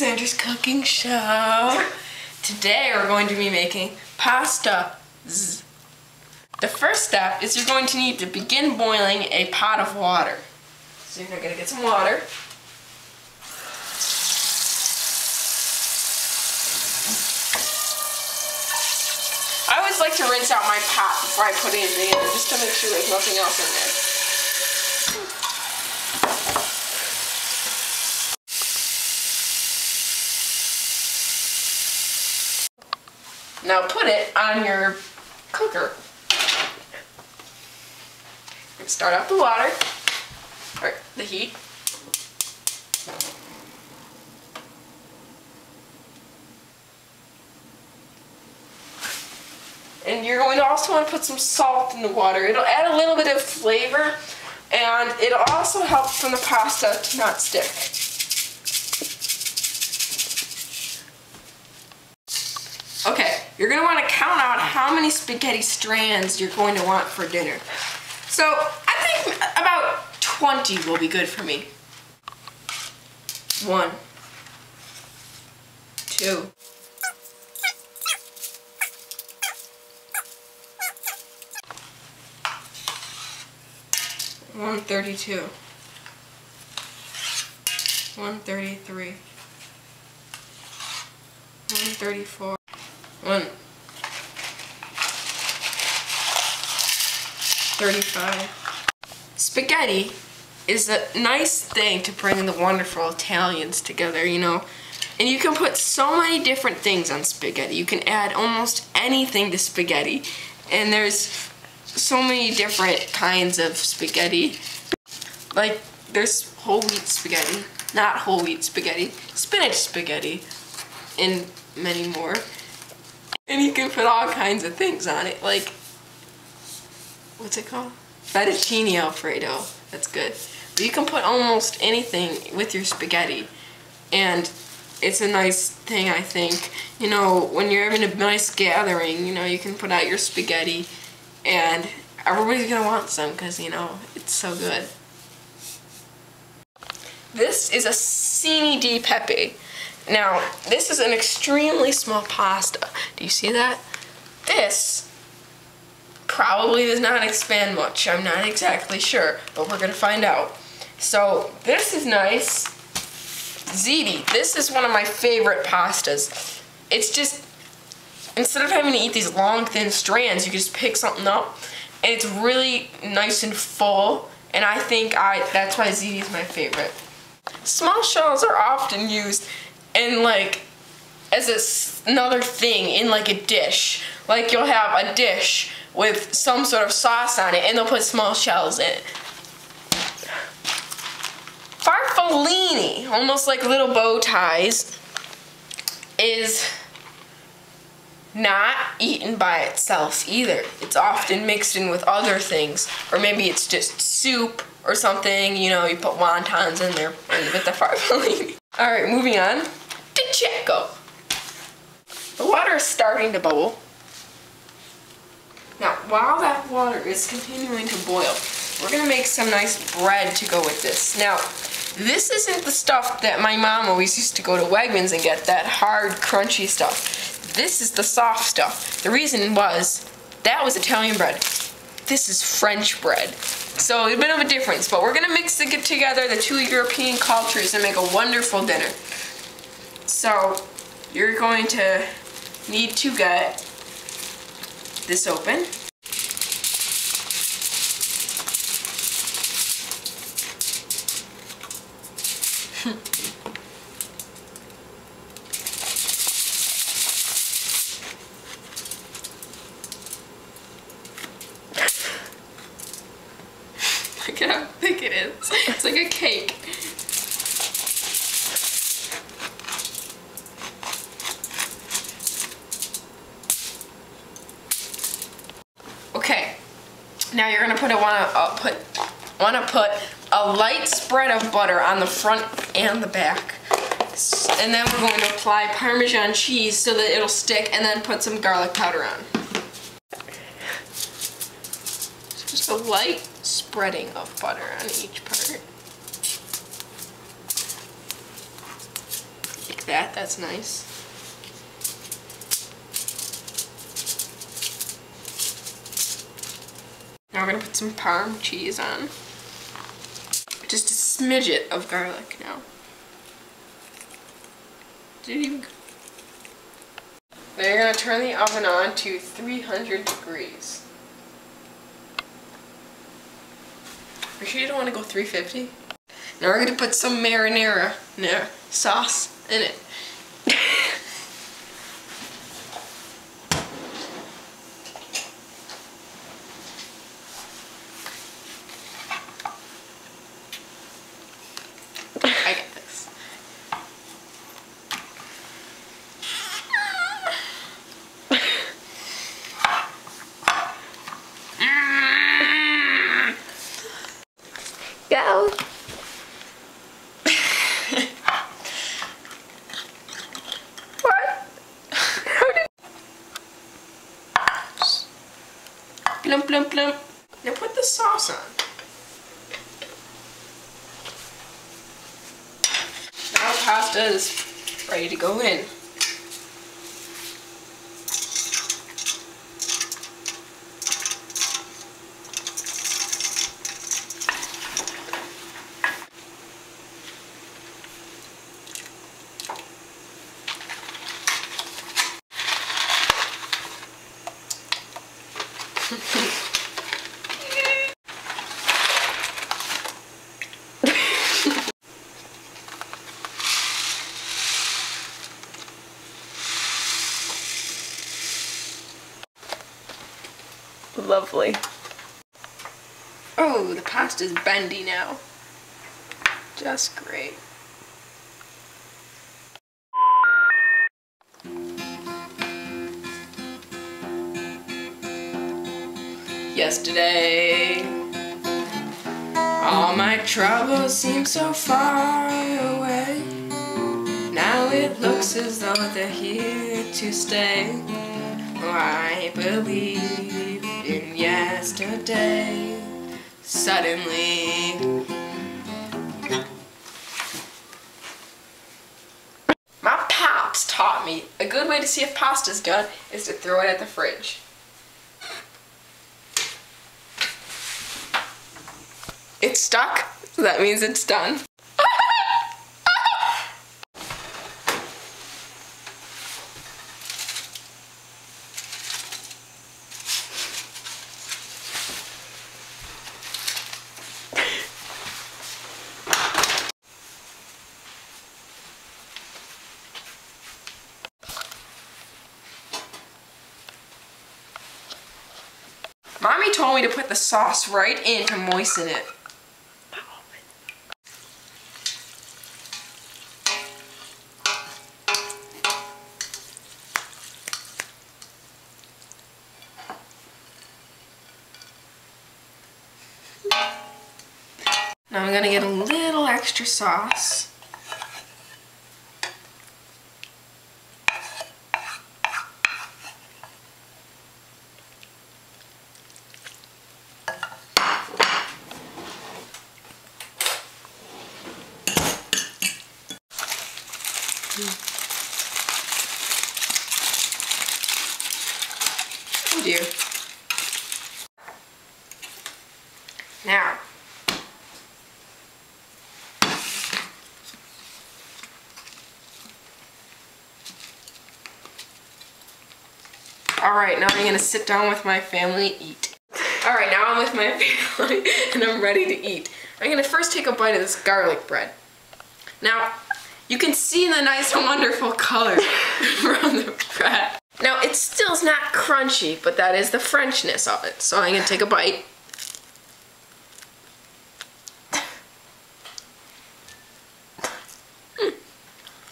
Sandra's cooking show. Today we're going to be making pasta. The first step is you're going to need to begin boiling a pot of water. So you're going to get some water. I always like to rinse out my pot before I put it in the oven, just to make sure there's nothing else in there. Now put it on your cooker. Start up the water, or the heat. And you're going to also want to put some salt in the water. It'll add a little bit of flavor, and it'll also help from the pasta to not stick. Okay, you're going to want to count out how many spaghetti strands you're going to want for dinner. So I think about 20 will be good for me. 1, 2, 132, 133, 134, 135. Spaghetti is a nice thing to bring the wonderful Italians together, you know. And you can put so many different things on spaghetti. You can add almost anything to spaghetti. And there's so many different kinds of spaghetti. Like, there's whole wheat spaghetti, not whole wheat spaghetti, spinach spaghetti, and many more. And you can put all kinds of things on it, like, what's it called? Fettuccine Alfredo. That's good. But you can put almost anything with your spaghetti. And it's a nice thing, I think. You know, when you're having a nice gathering, you know, you can put out your spaghetti and everybody's gonna want some because, you know, it's so good. This is a Cini di Pepe. Now, this is an extremely small pasta. Do you see that? This probably does not expand much. I'm not exactly sure, but we're gonna find out. So, this is nice. Ziti, this is one of my favorite pastas. It's just, instead of having to eat these long, thin strands, you can just pick something up. And it's really nice and full, and I think that's why ziti is my favorite. Small shells are often used in, like, as another thing in, like, a dish. Like, you'll have a dish with some sort of sauce on it, and they'll put small shells in it. Farfallini, almost like little bow ties, is not eaten by itself either. It's often mixed in with other things, or maybe it's just soup or something, you know, you put wontons in there and you get the farfallini. Alright, moving on to Cecco. The water is starting to bubble. Now, while that water is continuing to boil, we're going to make some nice bread to go with this. Now, this isn't the stuff that my mom always used to go to Wegmans and get, that hard, crunchy stuff. This is the soft stuff. The reason was, that was Italian bread. This is French bread. So, a bit of a difference, but we're going to mix it together, the two European cultures, and make a wonderful dinner. So, you're going to need to get this open. Look at how thick it is. It's like a cake. Okay, now you're gonna want to put a light spread of butter on the front and the back, and then we're going to apply Parmesan cheese so that it'll stick, and then put some garlic powder on. Just a light spreading of butter on each part. that. That's nice. Now we're gonna put some Parm cheese on. Just a smidget of garlic now. Did it even... Now you're gonna turn the oven on to 300 degrees. Are you sure you don't want to go 350? Now we're gonna put some marinara sauce in it. I get this. Go. What? How did... Plum, plum, plum. Now put the sauce on. Now pasta is ready to go in. Lovely. Oh, the pasta's bendy now. Just great. Yesterday, all my troubles seem so far away. Now it looks as though they're here to stay. Oh, I believe in yesterday. Suddenly, my pops taught me a good way to see if pasta's done is to throw it at the fridge. It's stuck, so that means it's done. Mommy told me to put the sauce right in to moisten it. Now I'm gonna get a little extra sauce. Oh dear. Now, alright, now I'm gonna sit down with my family and eat. Alright, now I'm with my family and I'm ready to eat. I'm gonna first take a bite of this garlic bread. Now, you can see the nice wonderful color from the bread. Now, it still is not crunchy, but that is the Frenchness of it. So I'm gonna take a bite.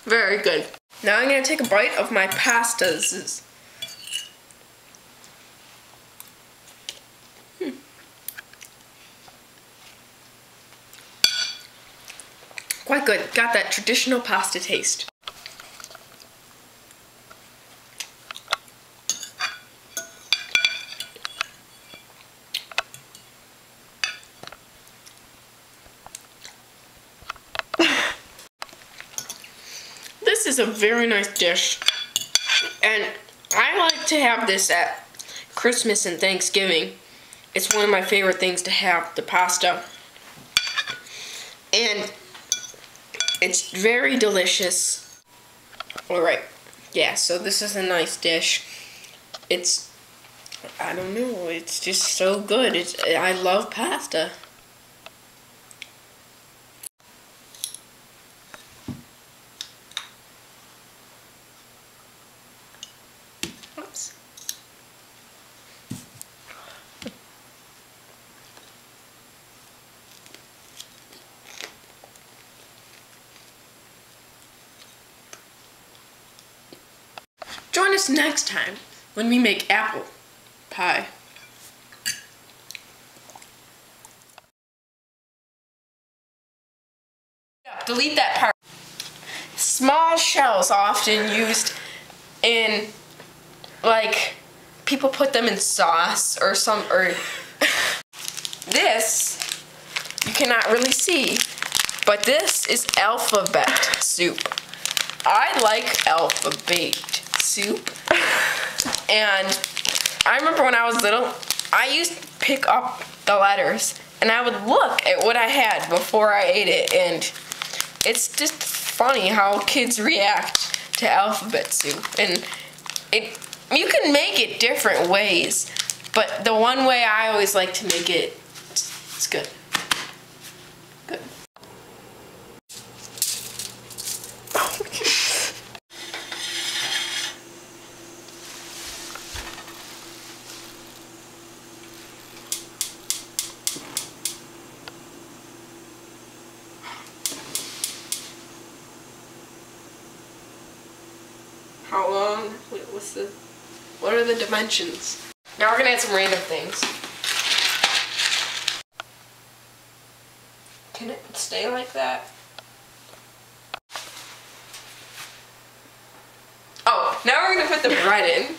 Very good. Now I'm gonna take a bite of my pastas. Quite good. Got that traditional pasta taste. This is is a very nice dish. And I like to have this at Christmas and Thanksgiving. It's one of my favorite things to have, the pasta. And it's very delicious. Alright, yeah, so this is a nice dish. It's, I don't know, it's just so good. I love pasta. Oops. Join us next time when we make apple pie. Delete that part. Small shells often used in, like, people put them in sauce or this you cannot really see, but this is alphabet soup. I like alphabet soup, and I remember when I was little, I used to pick up the letters and I would look at what I had before I ate it, and it's just funny how kids react to alphabet soup. And you can make it different ways, but the one way I always like to make it, it's good. Good. How long? What are the dimensions? Now we're gonna add some random things. Can it stay like that? Oh, now we're gonna put the bread in.